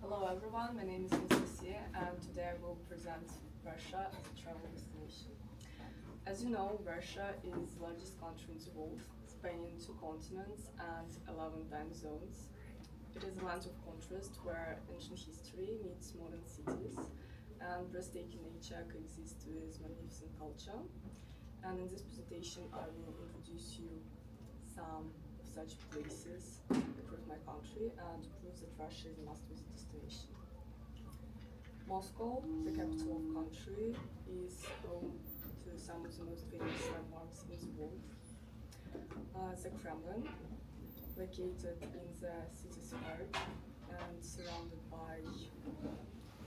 Hello everyone, my name is Anastasiia and today I will present Russia as a travel destination. As you know, Russia is the largest country in the world, spanning 2 continents and 11 time zones. It is a land of contrast where ancient history meets modern cities and breathtaking nature coexists with magnificent culture. And in this presentation I will introduce you some of such places across my country and prove that Russia is a must-visit destination. Moscow, the capital of country, is home to some of the most famous landmarks in the world. The Kremlin, located in the city's heart and surrounded by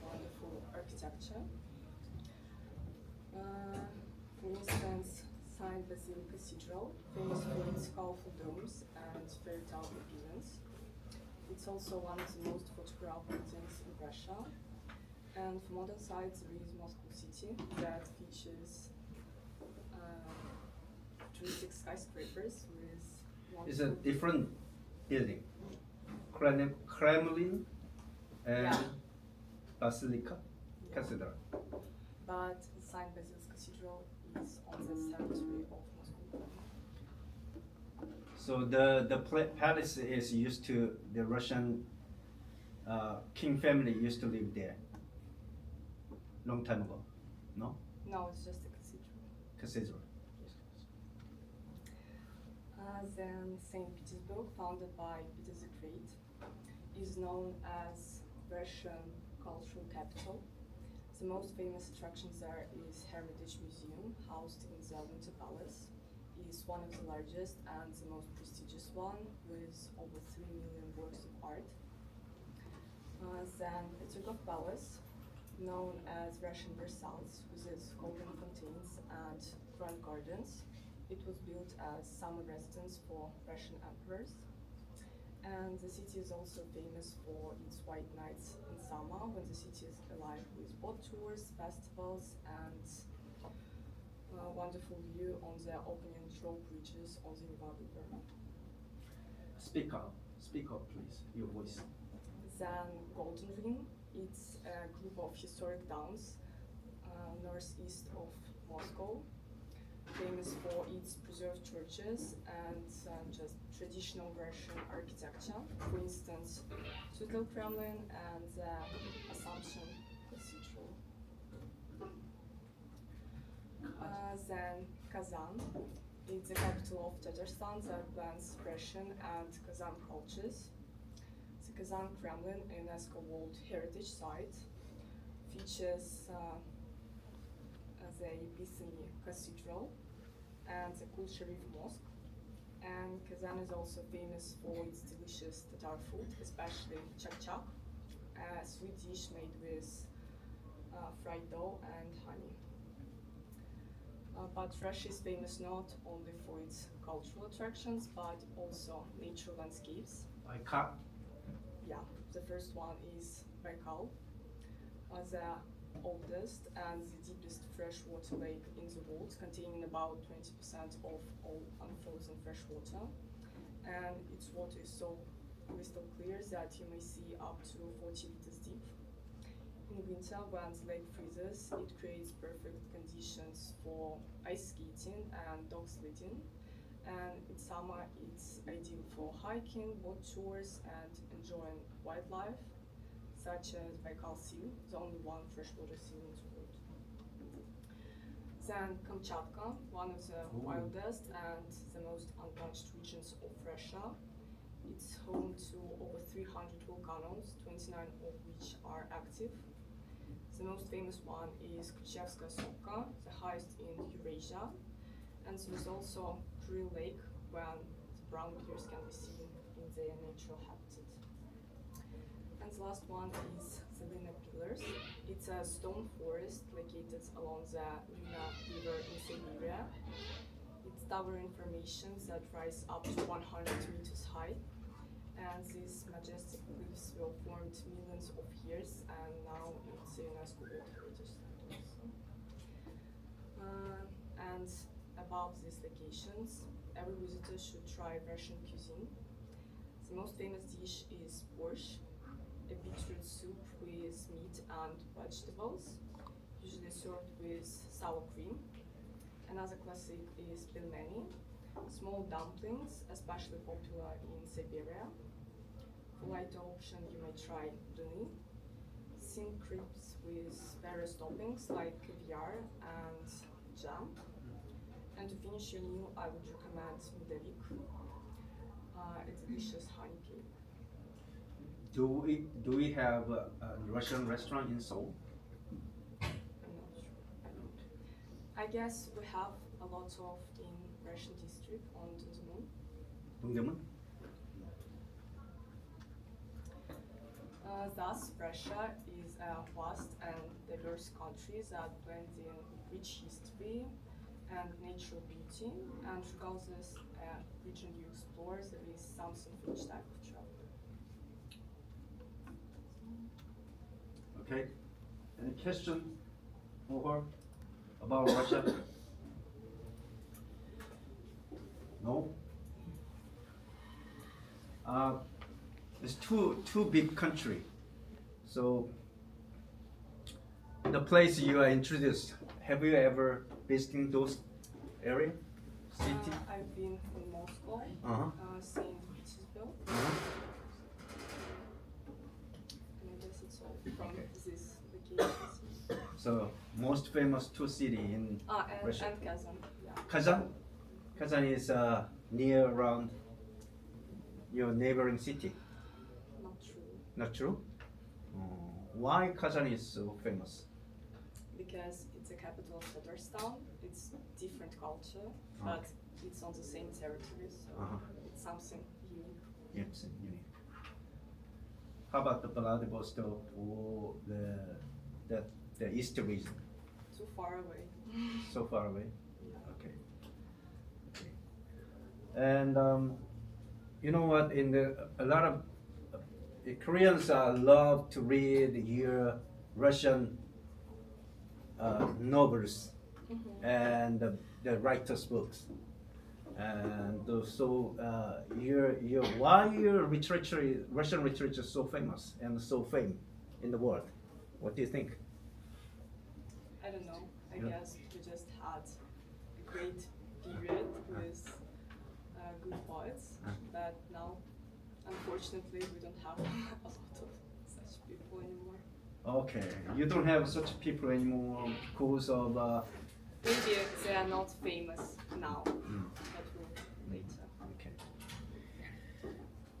wonderful architecture. For instance, St. Basil Cathedral, famous for its colorful domes and fairy tale appearance. It's also one of the most photographed buildings in Russia. And for modern sites, there is Moscow City that features 26 skyscrapers with It's a different building. Kremlin and Basilica Cathedral. But St. Basil's Cathedral is on the cemetery of Moscow. So the palace is used to the Russian king family used to live there long time ago. No? No, it's just a cathedral. Cathedral. Then St. Petersburg, founded by Peter the Great, is known as Russian cultural capital. The most famous attractions there is Hermitage Museum, housed in the Winter Palace. It is one of the largest and the most prestigious one, with over 3 million works of art. Then Petrograd Palace, known as Russian Versailles, with its golden fountains and grand gardens. It was built as summer residence for Russian emperors. And the city is also famous for its white nights in summer, when the city is alive with boat tours, festivals, and a wonderful view on the open and rope bridges on the Ivanova River. Speak up, please, your voice. Then Golden Ring, it's a group of historic towns northeast of Moscow, famous for its preserved churches and just traditional Russian architecture. For instance, Svetlo Kremlin and the Assumption Cathedral. Then Kazan, it's the capital of Tatarstan that blends Russian and Kazan cultures. The Kazan Kremlin, a UNESCO World Heritage Site, features the Epiphany Cathedral and the Kul Sharif Mosque. And Kazan is also famous for its delicious Tatar food, especially chak-chak, a sweet dish made with fried dough and honey. But Russia is famous not only for its cultural attractions, but also natural landscapes. Baikal. Yeah, the first one is Baikal, the oldest and the deepest freshwater lake in the world, containing about 20% of all unfrozen freshwater. And its water is so crystal clear that you may see up to 40 meters deep. In winter, when the lake freezes, it creates perfect conditions for ice skating and dog sledding. And in summer, it's ideal for hiking, boat tours, and enjoying wildlife, such as Baikal seal, the only one freshwater seal in the world. Then Kamchatka, one of the wildest and the most untouched regions of Russia. It's home to over 300 volcanoes, 29 of which are active. The most famous one is Kamchatka Sopka, the highest in Eurasia. And there is also Krill Lake, when the brown bears can be seen in their natural habitat. And the last one is the Lena Pillars. It's a stone forest located along the Lena River in Siberia. It's towering formations that rise up to 100 meters high. And these majestic cliffs were formed millions of years, and now it's a UNESCO World Heritage Site also. And above these locations, every visitor should try Russian cuisine. The most famous dish is borscht, a beetroot soup and vegetables, usually served with sour cream. Another classic is pelmeni, small dumplings, especially popular in Siberia. For lighter option, you may try duni, thin crepes with various toppings like caviar and jam. And to finish your meal, I would recommend medovik, a delicious honey cake. Do we have a Russian restaurant in Seoul? I'm not sure. I don't. I guess we have a lot of in Russian district on Dundee. 동대문? Thus, Russia is a vast and diverse country that blends in rich history and natural beauty, and regardless region you explore, there is something for each type of travel. Okay. Any question over about Russia? No. It's two big country. So the place you are introduced, have you ever visited those area, city? I've been in Moscow, St. Petersburg, and I guess it's all from this vacation. So most famous two city in Russia. And Kazan. Yeah. Kazan? Kazan is near around your neighboring city. Not true. Not true? Why Kazan is so famous? Because it's a capital of Tatarstan. It's different culture, but it's on the same territory, so it's something unique. Yes, unique. How about the Vladivostok or the east region? Too far away. So far away. Yeah. Okay. And you know what? A lot of Koreans love to read your Russian novels and the writers' books. And so why your Russian literature is so famous and so famous in the world? What do you think? I don't know. I guess we just had a great period with good poets, but now, unfortunately, we don't have a lot of such people anymore. Okay, you don't have such people anymore because of. Maybe they are not famous now, but will later. Okay.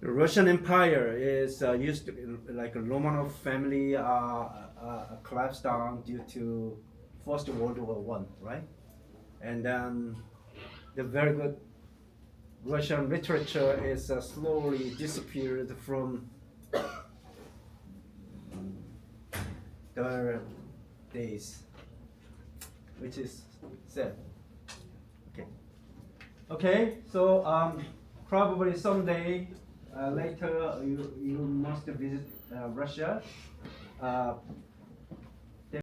The Russian Empire is used to, like a Romanov family collapsed down due to First World War I, right? And then the very good Russian literature is slowly disappeared from their days, which is sad. Okay. Okay. So probably someday later you must visit Russia.